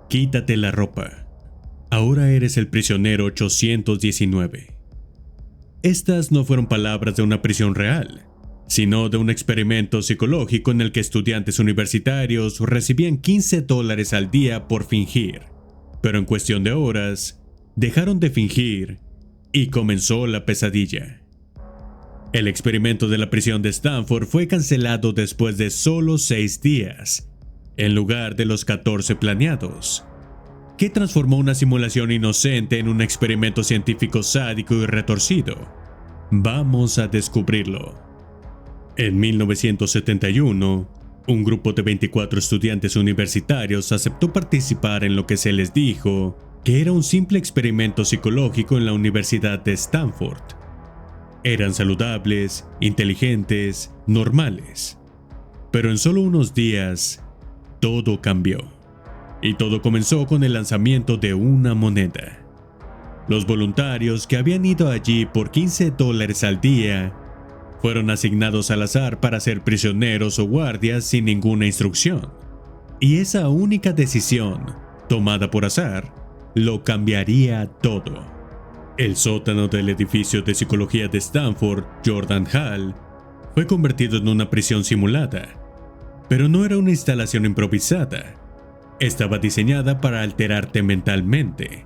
Quítate la ropa. Ahora eres el prisionero 819. Estas no fueron palabras de una prisión real, sino de un experimento psicológico en el que estudiantes universitarios recibían $15 al día por fingir, pero en cuestión de horas, dejaron de fingir y comenzó la pesadilla. El experimento de la prisión de Stanford fue cancelado después de solo 6 días, en lugar de los 14 planeados. ¿Qué transformó una simulación inocente en un experimento científico sádico y retorcido? Vamos a descubrirlo. En 1971, un grupo de 24 estudiantes universitarios aceptó participar en lo que se les dijo que era un simple experimento psicológico en la Universidad de Stanford. Eran saludables, inteligentes, normales. Pero en solo unos días, todo cambió. Y todo comenzó con el lanzamiento de una moneda. Los voluntarios que habían ido allí por $15 al día fueron asignados al azar para ser prisioneros o guardias sin ninguna instrucción. Y esa única decisión, tomada por azar, lo cambiaría todo. El sótano del edificio de psicología de Stanford, Jordan Hall, fue convertido en una prisión simulada. Pero no era una instalación improvisada. Estaba diseñada para alterarte mentalmente.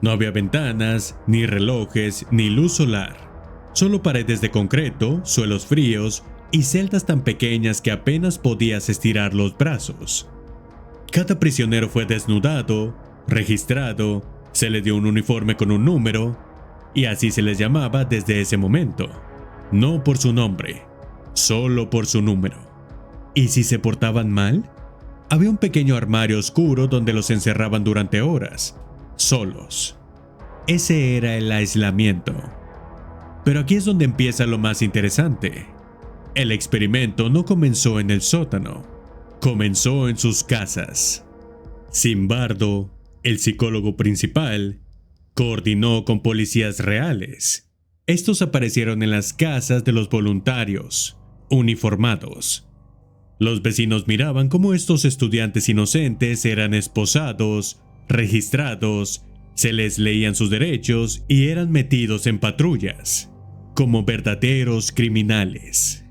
No había ventanas, ni relojes, ni luz solar. Solo paredes de concreto, suelos fríos y celdas tan pequeñas que apenas podías estirar los brazos. Cada prisionero fue desnudado, registrado, se le dio un uniforme con un número, y así se les llamaba desde ese momento. No por su nombre, solo por su número. ¿Y si se portaban mal? Había un pequeño armario oscuro donde los encerraban durante horas, solos. Ese era el aislamiento. Pero aquí es donde empieza lo más interesante. El experimento no comenzó en el sótano, comenzó en sus casas. Zimbardo, el psicólogo principal, coordinó con policías reales. Estos aparecieron en las casas de los voluntarios, uniformados. Los vecinos miraban cómo estos estudiantes inocentes eran esposados, registrados, se les leían sus derechos y eran metidos en patrullas, como verdaderos criminales.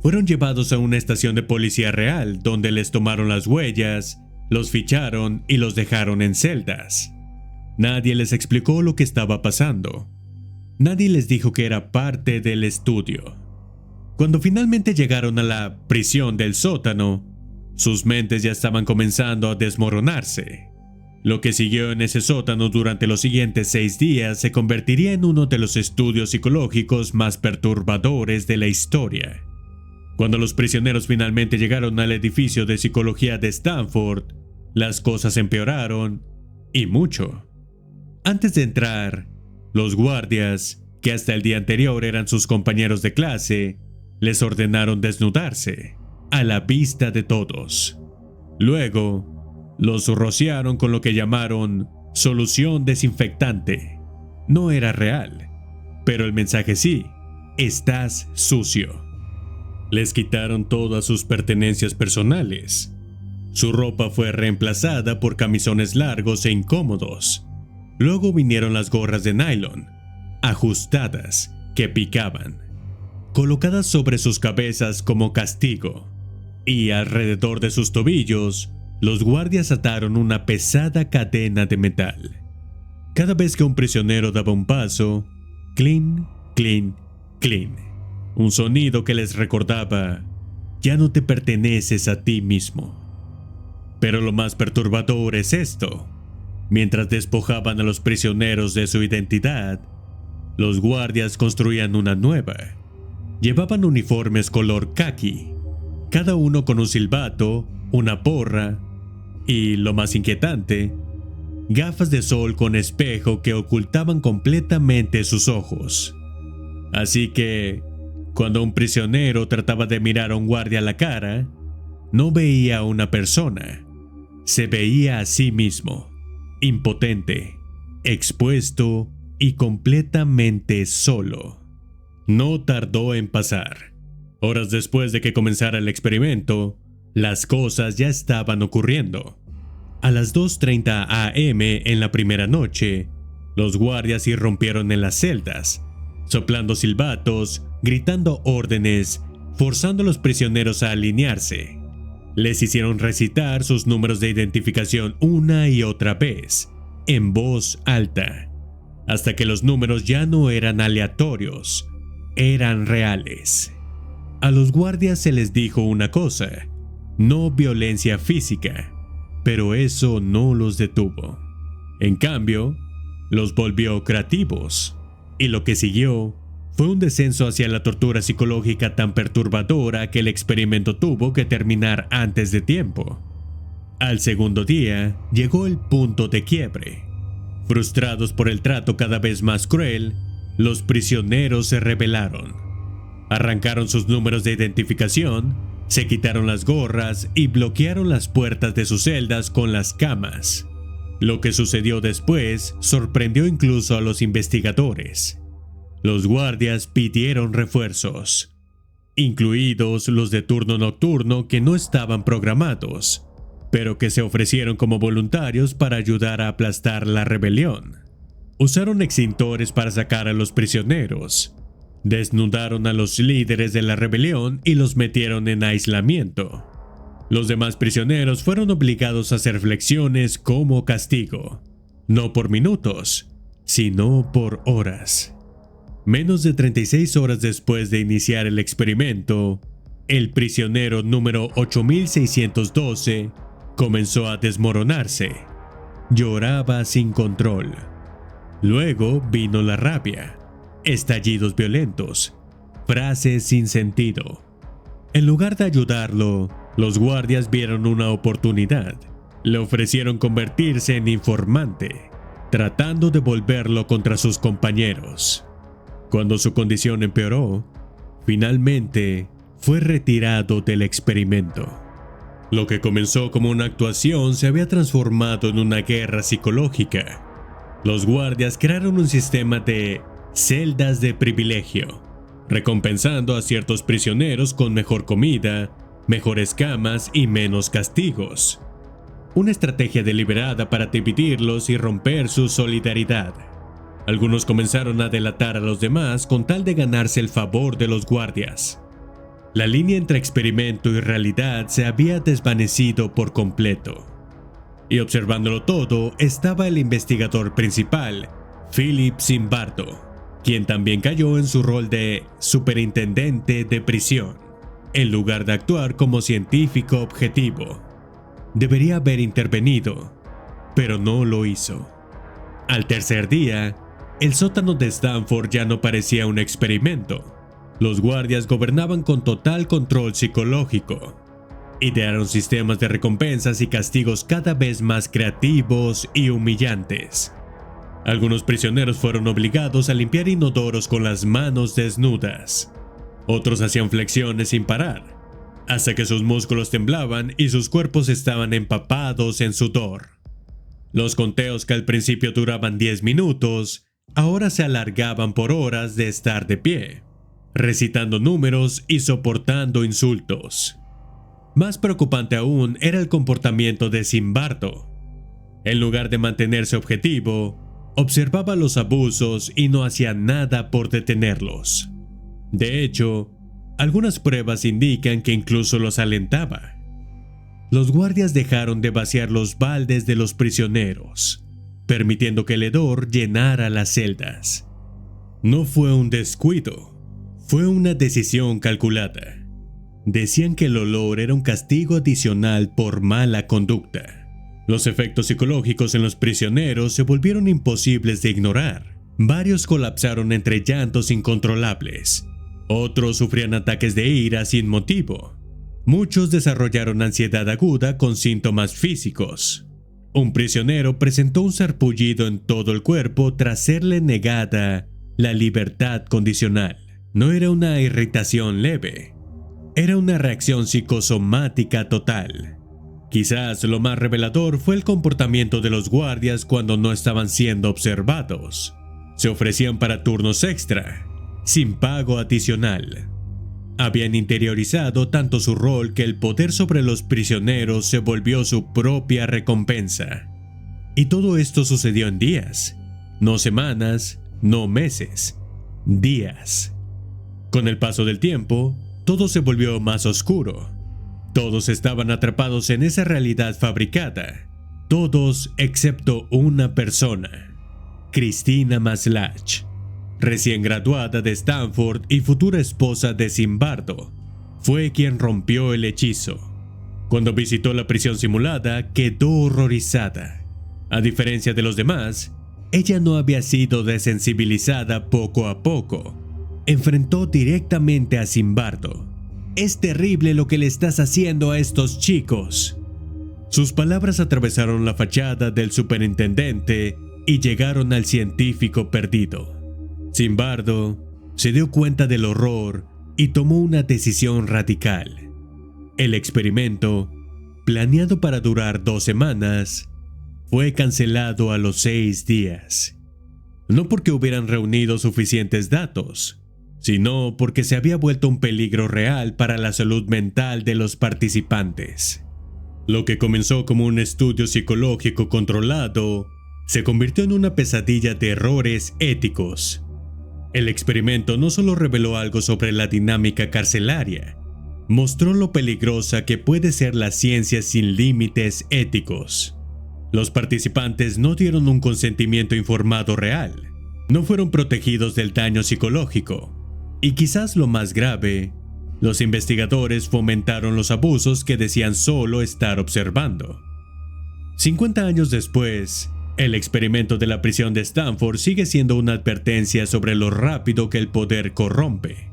Fueron llevados a una estación de policía real donde les tomaron las huellas, los ficharon y los dejaron en celdas. Nadie les explicó lo que estaba pasando. Nadie les dijo que era parte del estudio. Cuando finalmente llegaron a la prisión del sótano, sus mentes ya estaban comenzando a desmoronarse. Lo que siguió en ese sótano durante los siguientes 6 días se convertiría en uno de los estudios psicológicos más perturbadores de la historia. Cuando los prisioneros finalmente llegaron al edificio de psicología de Stanford, las cosas empeoraron, y mucho. Antes de entrar, los guardias, que hasta el día anterior eran sus compañeros de clase, les ordenaron desnudarse, a la vista de todos. Luego, los rociaron con lo que llamaron solución desinfectante. No era real, pero el mensaje sí: estás sucio. Les quitaron todas sus pertenencias personales. Su ropa fue reemplazada por camisones largos e incómodos. Luego vinieron las gorras de nylon, ajustadas, que picaban, colocadas sobre sus cabezas como castigo, y alrededor de sus tobillos, los guardias ataron una pesada cadena de metal. Cada vez que un prisionero daba un paso, clink, clink, clink, un sonido que les recordaba: ya no te perteneces a ti mismo. Pero lo más perturbador es esto: mientras despojaban a los prisioneros de su identidad, los guardias construían una nueva. Llevaban uniformes color caqui, cada uno con un silbato, una porra y, lo más inquietante, gafas de sol con espejo que ocultaban completamente sus ojos. Así que, cuando un prisionero trataba de mirar a un guardia a la cara, no veía a una persona, se veía a sí mismo, impotente, expuesto y completamente solo. No tardó en pasar. Horas después de que comenzara el experimento, las cosas ya estaban ocurriendo. A las 2:30 a.m. en la primera noche, los guardias irrumpieron en las celdas, soplando silbatos, gritando órdenes, forzando a los prisioneros a alinearse. Les hicieron recitar sus números de identificación una y otra vez, en voz alta, hasta que los números ya no eran aleatorios, eran reales. A los guardias se les dijo una cosa: no violencia física, pero eso no los detuvo. En cambio, los volvió creativos, y lo que siguió fue un descenso hacia la tortura psicológica tan perturbadora que el experimento tuvo que terminar antes de tiempo. Al segundo día llegó el punto de quiebre. Frustrados por el trato cada vez más cruel, los prisioneros se rebelaron. Arrancaron sus números de identificación, se quitaron las gorras y bloquearon las puertas de sus celdas con las camas. Lo que sucedió después sorprendió incluso a los investigadores. Los guardias pidieron refuerzos, incluidos los de turno nocturno que no estaban programados, pero que se ofrecieron como voluntarios para ayudar a aplastar la rebelión. Usaron extintores para sacar a los prisioneros, desnudaron a los líderes de la rebelión y los metieron en aislamiento. Los demás prisioneros fueron obligados a hacer flexiones como castigo, no por minutos, sino por horas. Menos de 36 horas después de iniciar el experimento, el prisionero número 8612 comenzó a desmoronarse. Lloraba sin control. Luego vino la rabia, estallidos violentos, frases sin sentido. En lugar de ayudarlo, los guardias vieron una oportunidad. Le ofrecieron convertirse en informante, tratando de volverlo contra sus compañeros. Cuando su condición empeoró, finalmente fue retirado del experimento. Lo que comenzó como una actuación se había transformado en una guerra psicológica. Los guardias crearon un sistema de celdas de privilegio, recompensando a ciertos prisioneros con mejor comida, mejores camas y menos castigos. Una estrategia deliberada para dividirlos y romper su solidaridad. Algunos comenzaron a delatar a los demás con tal de ganarse el favor de los guardias. La línea entre experimento y realidad se había desvanecido por completo. Y observándolo todo estaba el investigador principal, Philip Zimbardo, quien también cayó en su rol de superintendente de prisión, en lugar de actuar como científico objetivo. Debería haber intervenido, pero no lo hizo. Al tercer día, el sótano de Stanford ya no parecía un experimento. Los guardias gobernaban con total control psicológico. Idearon sistemas de recompensas y castigos cada vez más creativos y humillantes. Algunos prisioneros fueron obligados a limpiar inodoros con las manos desnudas. Otros hacían flexiones sin parar, hasta que sus músculos temblaban y sus cuerpos estaban empapados en sudor. Los conteos que al principio duraban 10 minutos, ahora se alargaban por horas de estar de pie, recitando números y soportando insultos. Más preocupante aún era el comportamiento de Zimbardo. En lugar de mantenerse objetivo, observaba los abusos y no hacía nada por detenerlos. De hecho, algunas pruebas indican que incluso los alentaba. Los guardias dejaron de vaciar los baldes de los prisioneros, permitiendo que el hedor llenara las celdas. No fue un descuido, fue una decisión calculada. Decían que el olor era un castigo adicional por mala conducta. Los efectos psicológicos en los prisioneros se volvieron imposibles de ignorar. Varios colapsaron entre llantos incontrolables. Otros sufrían ataques de ira sin motivo. Muchos desarrollaron ansiedad aguda con síntomas físicos. Un prisionero presentó un sarpullido en todo el cuerpo tras serle negada la libertad condicional. No era una irritación leve, era una reacción psicosomática total. Quizás lo más revelador fue el comportamiento de los guardias cuando no estaban siendo observados. Se ofrecían para turnos extra, sin pago adicional. Habían interiorizado tanto su rol que el poder sobre los prisioneros se volvió su propia recompensa. Y todo esto sucedió en días, no semanas, no meses, días. Con el paso del tiempo, todo se volvió más oscuro. Todos estaban atrapados en esa realidad fabricada. Todos excepto una persona, Christina Maslach, recién graduada de Stanford y futura esposa de Zimbardo. Fue quien rompió el hechizo. Cuando visitó la prisión simulada, quedó horrorizada. A diferencia de los demás, ella no había sido desensibilizada poco a poco. Enfrentó directamente a Zimbardo. «Es terrible lo que le estás haciendo a estos chicos». Sus palabras atravesaron la fachada del superintendente y llegaron al científico perdido. Zimbardo se dio cuenta del horror y tomó una decisión radical. El experimento, planeado para durar 2 semanas, fue cancelado a los 6 días. No porque hubieran reunido suficientes datos, sino porque se había vuelto un peligro real para la salud mental de los participantes. Lo que comenzó como un estudio psicológico controlado se convirtió en una pesadilla de errores éticos. El experimento no solo reveló algo sobre la dinámica carcelaria, mostró lo peligrosa que puede ser la ciencia sin límites éticos. Los participantes no dieron un consentimiento informado real, no fueron protegidos del daño psicológico, y quizás lo más grave, los investigadores fomentaron los abusos que decían solo estar observando. 50 años después, el experimento de la prisión de Stanford sigue siendo una advertencia sobre lo rápido que el poder corrompe,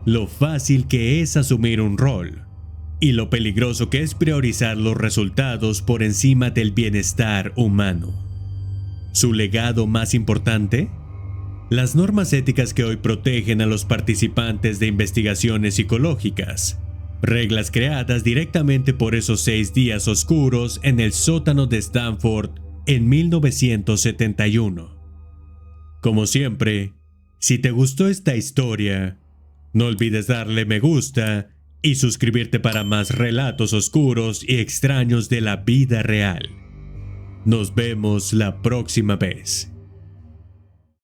lo fácil que es asumir un rol, y lo peligroso que es priorizar los resultados por encima del bienestar humano. ¿Su legado más importante? Las normas éticas que hoy protegen a los participantes de investigaciones psicológicas, reglas creadas directamente por esos 6 días oscuros en el sótano de Stanford en 1971. Como siempre, si te gustó esta historia, no olvides darle me gusta y suscribirte para más relatos oscuros y extraños de la vida real. Nos vemos la próxima vez.